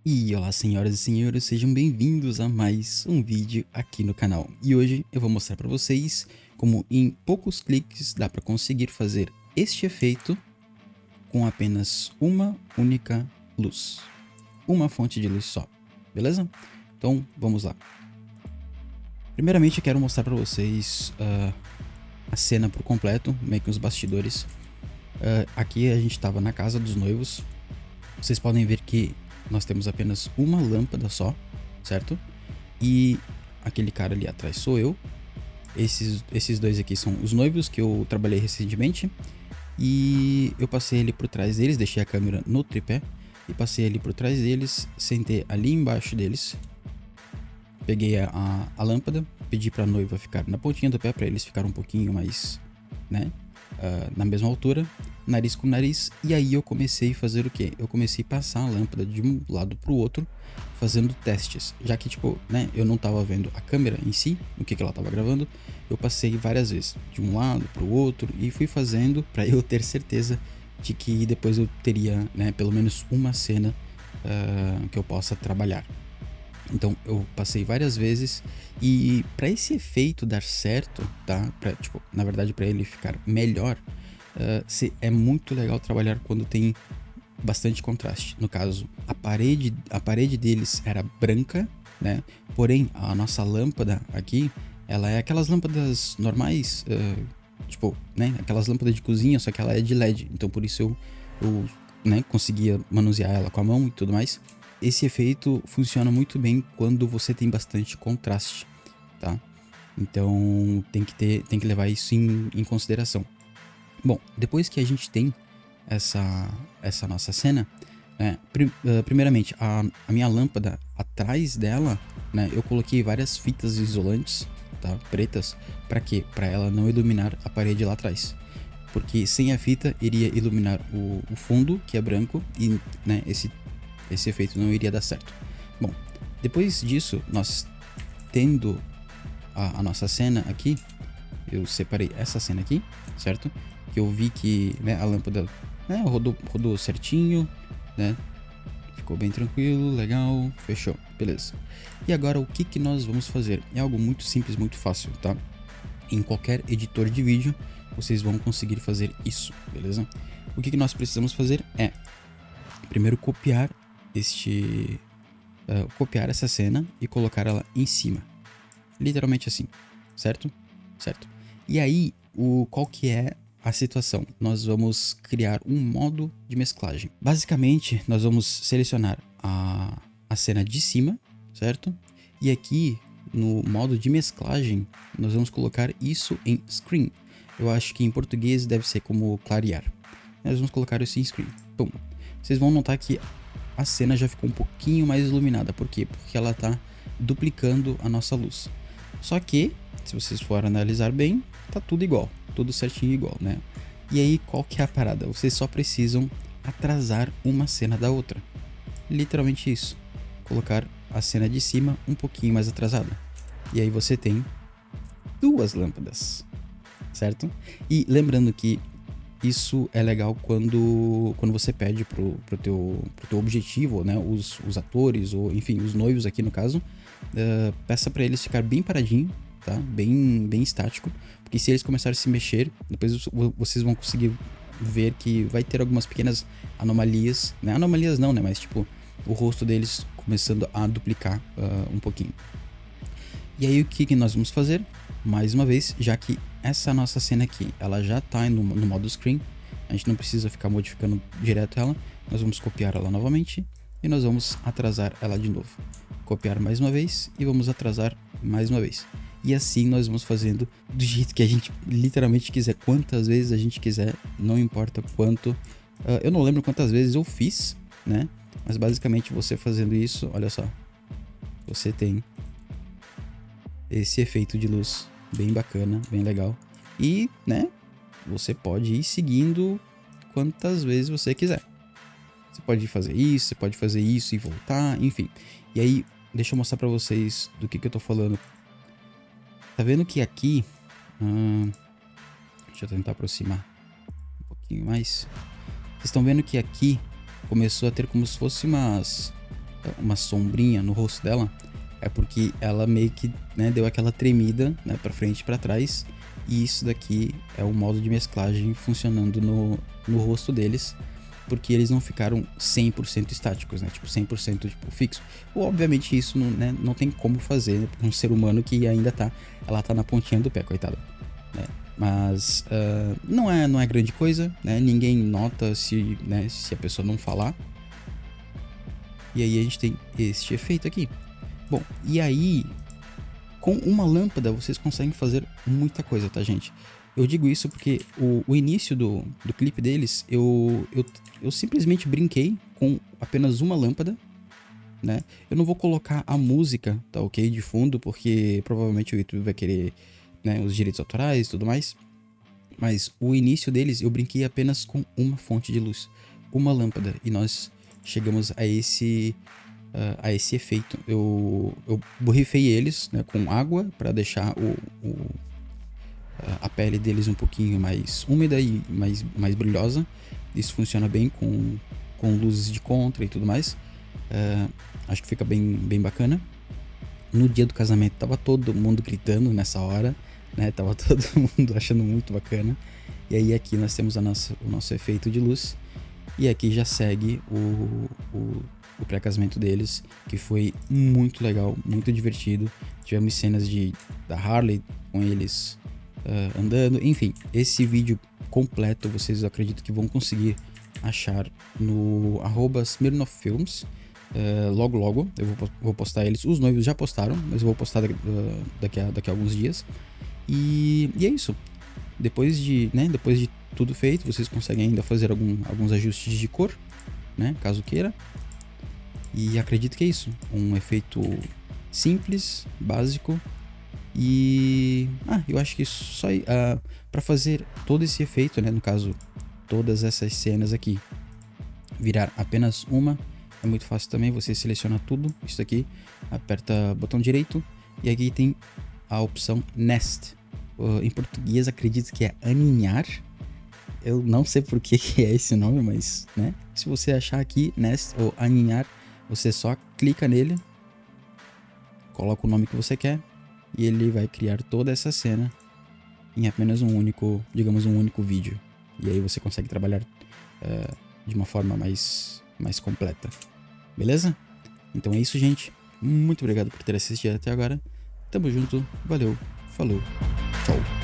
E olá, senhoras e senhores, sejam bem-vindos a mais um vídeo aqui no canal. E hoje eu vou mostrar para vocês como em poucos cliques dá para conseguir fazer este efeito com apenas uma única luz. Uma fonte de luz só, beleza? Então vamos lá. Primeiramente eu quero mostrar para vocês a cena por completo, meio que os bastidores. Aqui a gente estava na casa dos noivos. Vocês podem ver que nós temos apenas uma lâmpada só, certo? E aquele cara ali atrás sou eu. Esses dois aqui são os noivos que eu trabalhei recentemente. E eu passei ali por trás deles, deixei a câmera no tripé. E passei ali por trás deles, sentei ali embaixo deles. Peguei a lâmpada, pedi pra noiva ficar na pontinha do pé, pra eles ficarem um pouquinho mais, né? Na mesma altura, nariz com nariz, e aí eu comecei a fazer o quê? Eu comecei a passar a lâmpada de um lado pro outro, fazendo testes, já que tipo, né, eu não tava vendo a câmera em si, o que ela tava gravando, eu passei várias vezes, de um lado pro outro, e fui fazendo pra eu ter certeza de que depois eu teria, né, pelo menos uma cena que eu possa trabalhar. Então eu passei várias vezes e para esse efeito dar certo, tá? Tipo, na verdade para ele ficar melhor, é muito legal trabalhar quando tem bastante contraste. No caso, a parede deles era branca, né? Porém a nossa lâmpada aqui, ela é aquelas lâmpadas normais, tipo, né? Aquelas lâmpadas de cozinha, só que ela é de LED. Então por isso eu né, conseguia manusear ela com a mão e tudo mais. Esse efeito funciona muito bem quando você tem bastante contraste, tá? Então tem que levar isso em consideração. Bom, depois que a gente tem essa nossa cena, né, primeiramente a minha lâmpada atrás dela, né, eu coloquei várias fitas isolantes, tá, pretas, para quê? Para ela não iluminar a parede lá atrás. Porque sem a fita iria iluminar o fundo, que é branco, e né, esse efeito não iria dar certo. Bom, depois disso, nós tendo a nossa cena aqui, eu separei essa cena aqui, certo? Que eu vi que, né, a lâmpada, né, rodou certinho, né? Ficou bem tranquilo, legal, fechou, beleza. E agora o que nós vamos fazer? É algo muito simples, muito fácil, tá? Em qualquer editor de vídeo, vocês vão conseguir fazer isso, beleza? O que nós precisamos fazer é, primeiro, copiar copiar essa cena e colocar ela em cima. Literalmente assim, certo? Certo. E aí, qual que é a situação? Nós vamos criar um modo de mesclagem. Basicamente, nós vamos selecionar a cena de cima, certo? E aqui, no modo de mesclagem, nós vamos colocar isso em screen. Eu acho que em português deve ser como clarear. Nós vamos colocar isso em screen. Pum. Vocês vão notar que a cena já ficou um pouquinho mais iluminada. Por quê? Porque ela tá duplicando a nossa luz. Só que, se vocês forem analisar bem, tá tudo igual, tudo certinho igual, né? E aí, qual que é a parada? Vocês só precisam atrasar uma cena da outra. Literalmente isso. Colocar a cena de cima um pouquinho mais atrasada. E aí você tem duas lâmpadas, certo? E lembrando que isso é legal quando você pede pro teu objetivo, né? Os atores, ou enfim, os noivos aqui no caso, peça para eles ficar bem paradinho, tá? Bem estático. Porque se eles começarem a se mexer, depois vocês vão conseguir ver que vai ter algumas pequenas anomalias. Né? Anomalias não, né? Mas tipo, o rosto deles começando a duplicar um pouquinho. E aí o que nós vamos fazer? Mais uma vez, já que essa nossa cena aqui, ela já tá no modo screen, a gente não precisa ficar modificando direto ela, nós vamos copiar ela novamente e nós vamos atrasar ela de novo. Copiar mais uma vez e vamos atrasar mais uma vez. E assim nós vamos fazendo do jeito que a gente literalmente quiser, quantas vezes a gente quiser, não importa quanto. Eu não lembro quantas vezes eu fiz, né? Mas basicamente você fazendo isso, olha só, você tem esse efeito de luz bem bacana, bem legal. E, né, você pode ir seguindo quantas vezes você quiser. Você pode fazer isso e voltar, enfim. E aí, deixa eu mostrar pra vocês do que eu tô falando. Tá vendo que aqui... deixa eu tentar aproximar um pouquinho mais. Vocês estão vendo que aqui começou a ter como se fosse uma sombrinha no rosto dela, é porque ela meio que, né, deu aquela tremida, né, pra frente e pra trás. E isso daqui é o modo de mesclagem funcionando no rosto deles, porque eles não ficaram 100% estáticos, né? Tipo, 100% tipo, fixo. Ou, obviamente, isso não, né, não tem como fazer, né, pra um ser humano que ainda tá... Ela tá na pontinha do pé, coitada. Né? Mas não é grande coisa, né? Ninguém nota se, né, se a pessoa não falar. E aí a gente tem este efeito aqui. Bom, e aí... Com uma lâmpada vocês conseguem fazer muita coisa, tá, gente? Eu digo isso porque o início do clipe deles, eu simplesmente brinquei com apenas uma lâmpada, né? Eu não vou colocar a música, tá ok? De fundo, porque provavelmente o YouTube vai querer, né, os direitos autorais e tudo mais. Mas o início deles, eu brinquei apenas com uma fonte de luz, uma lâmpada. E nós chegamos a esse efeito. Eu borrifei eles, né, com água para deixar a pele deles um pouquinho mais úmida e mais brilhosa. Isso funciona bem com luzes de contra e tudo mais. Acho que fica bem bacana. No dia do casamento tava todo mundo gritando nessa hora, né? Tava todo mundo achando muito bacana. E aí aqui nós temos o nosso efeito de luz. E aqui já segue o pré-casamento deles, que foi muito legal, muito divertido. Tivemos cenas da Harley com eles andando. Enfim, esse vídeo completo vocês acredito que vão conseguir achar no @SmirnoffFilms. Logo eu vou postar eles. Os noivos já postaram, mas eu vou postar daqui a alguns dias. E é isso. Depois de tudo feito, vocês conseguem ainda fazer alguns ajustes de cor, né, caso queira. E acredito que é isso. Um efeito simples, básico. E... eu acho que só para fazer todo esse efeito, né, no caso, todas essas cenas aqui, virar apenas uma, é muito fácil também. Você seleciona tudo, isso aqui, aperta o botão direito e aqui tem a opção Nest. Em português acredito que é aninhar. Eu não sei por que é esse nome, mas, né, se você achar aqui Nest ou aninhar, você só clica nele, coloca o nome que você quer e ele vai criar toda essa cena em apenas um único vídeo. E aí você consegue trabalhar de uma forma mais completa. Beleza? Então é isso, gente. Muito obrigado por ter assistido até agora. Tamo junto. Valeu. Falou. Tchau.